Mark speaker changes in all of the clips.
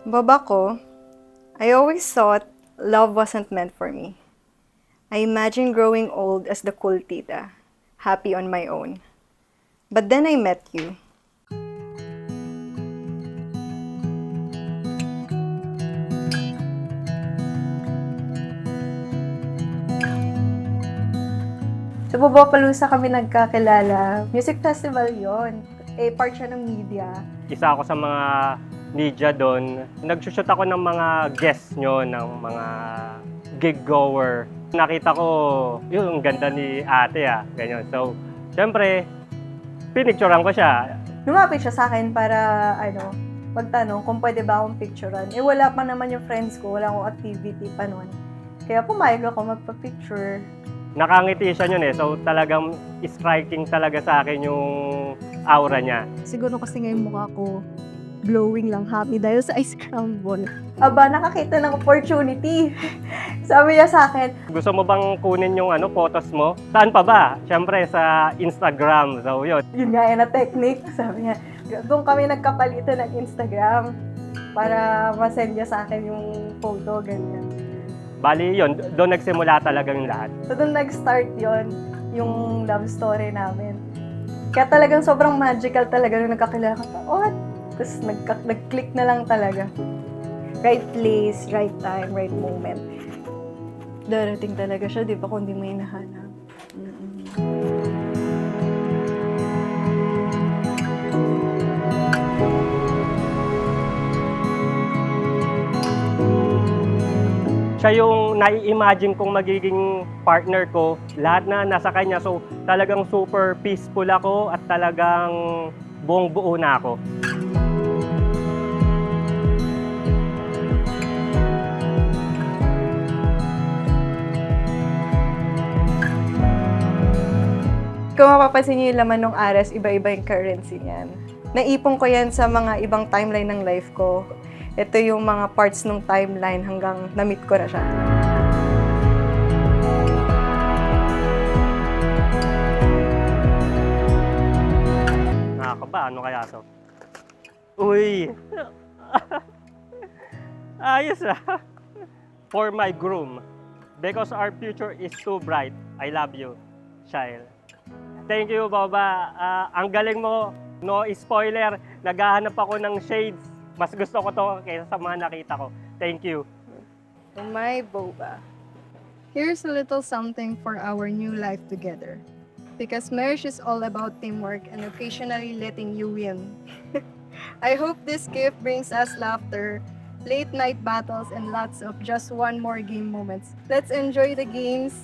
Speaker 1: Baba ko, I always thought love wasn't meant for me. I imagined growing old as the cool tita, happy on my own. But then I met you. Sa Bobopalusa kami nagkakilala. Music festival yon. Part siya ng media.
Speaker 2: Isa ako sa mga media doon. Nagsushoot ako ng mga guests nyo, ng mga gig goer. Nakita ko, yung ganda ni ate ganyan. So, syempre, pinicturean ko siya.
Speaker 1: Lumapit siya sa akin para, magtanong kung pwede ba akong picturean. Wala pa naman yung friends ko, wala akong activity pa noon. Kaya pumayag ako magpa-picture.
Speaker 2: Nakangiti siya yun so talagang striking talaga sa akin yung aura niya.
Speaker 3: Siguro kasi ngayon mukha ko glowing lang, happy dahil sa ice scramble.
Speaker 1: Aba, nakakita ng opportunity. Sabi niya sa akin,
Speaker 2: Gusto mo bang kunin yung photos mo? Saan pa ba? Siyempre sa Instagram. So yun.
Speaker 1: yun nga na technique. Sabi niya, doon kami nagkapalitan ng Instagram para masend niya sa akin yung photo, ganyan.
Speaker 2: Bali yun, doon nagsimula talaga yung lahat.
Speaker 1: So doon nag-start yon yung love story namin. Kaya talagang sobrang magical talaga nung nagkakilala ko. What? Tapos nag-click na lang talaga. Right place, right time, right moment. Darating talaga siya, di ba, kung di mo hinahanap.
Speaker 2: Siya yung nai-imagine kong magiging partner ko, lahat na nasa kanya. So talagang super peaceful ako at talagang buong buo na ako.
Speaker 1: Kung mapapansin niyo yung laman ng aras, iba-iba yung currency niyan. Naipon ko yan sa mga ibang timeline ng life ko. Ito yung mga parts ng timeline hanggang na-meet ko na siya.
Speaker 2: Nakakaba, ano kaya to? Uy! Ayos For my groom, because our future is too bright, I love you, child. Thank you, Boba. Ang galing mo. No spoiler, naghahanap ako ng shades. Mas gusto ko to kaysa sa mga nakita ko. Thank you.
Speaker 1: My boba.
Speaker 3: Here's a little something for our new life together. Because marriage is all about teamwork and occasionally letting you win. I hope this gift brings us laughter, late night battles, and lots of just one more game moments. Let's enjoy the games,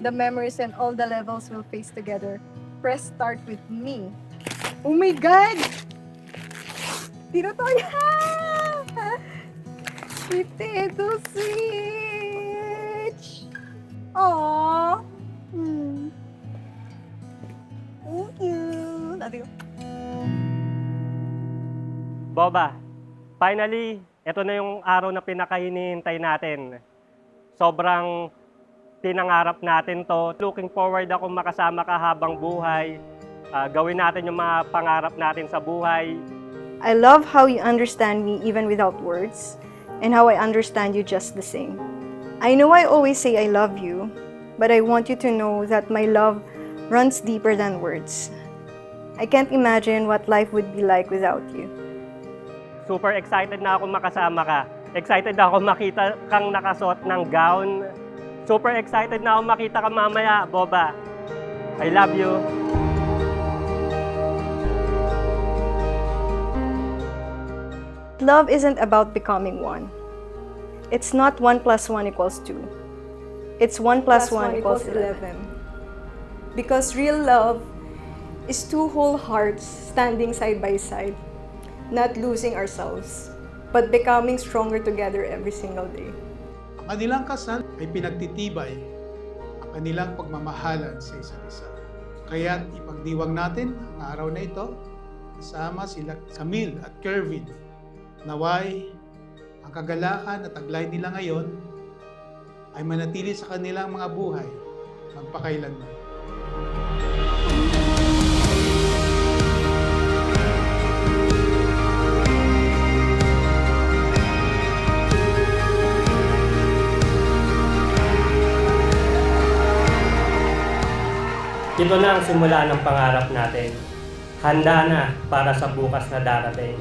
Speaker 3: the memories, and all the levels we'll face together. Press start with me. Oh my God! Tino to Nintendo Switch! Aww! Thank you! Natin
Speaker 2: Boba, finally, ito na yung araw na pinakahinihintay natin. Sobrang pinangarap natin to. Looking forward ako makasama ka habang buhay. Gawin natin yung mga pangarap natin sa buhay.
Speaker 1: I love how you understand me even without words, and how I understand you just the same. I know I always say I love you, but I want you to know that my love runs deeper than words. I can't imagine what life would be like without you.
Speaker 2: Super excited na ako makasama ka. Excited na ako makita kang nakasuot ng gown. Super excited na ako makita ka mamaya, Boba. I love you.
Speaker 1: Love isn't about becoming one. It's not 1 + 1 = 2. It's 1 + 1 = 11. Because real love is two whole hearts standing side by side, not losing ourselves, but becoming stronger together every single day.
Speaker 4: Ang kanilang kasal ay pinagtitibay ang kanilang pagmamahalan sa isa't isa. Kaya't ipagdiwang natin ang araw na ito kasama sila Camille at Kervin. Naway, ang kagalakan at taglay nila ngayon ay manatili sa kanilang mga buhay magpakailanman.
Speaker 2: Ito na ang simula ng pangarap natin. Handa na para sa bukas na darating.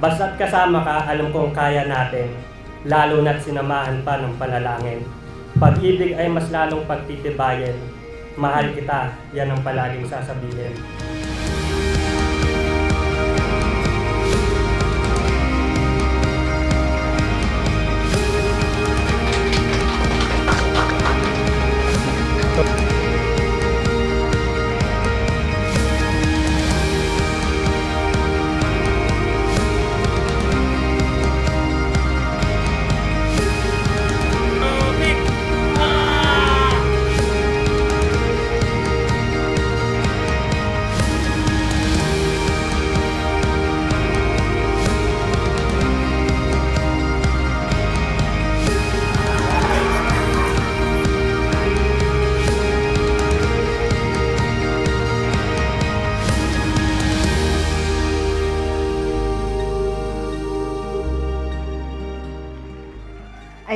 Speaker 2: Basta't kasama ka, alam kong kaya natin, lalo na't sinamahan pa ng panalangin. Pag-ibig ay mas lalong pagtitibayin. Mahal kita, yan ang palaging sasabihin.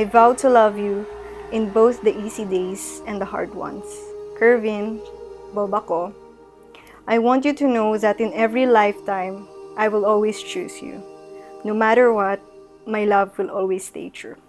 Speaker 1: I vow to love you in both the easy days and the hard ones. Kervin, Boba ko, I want you to know that in every lifetime, I will always choose you. No matter what, my love will always stay true.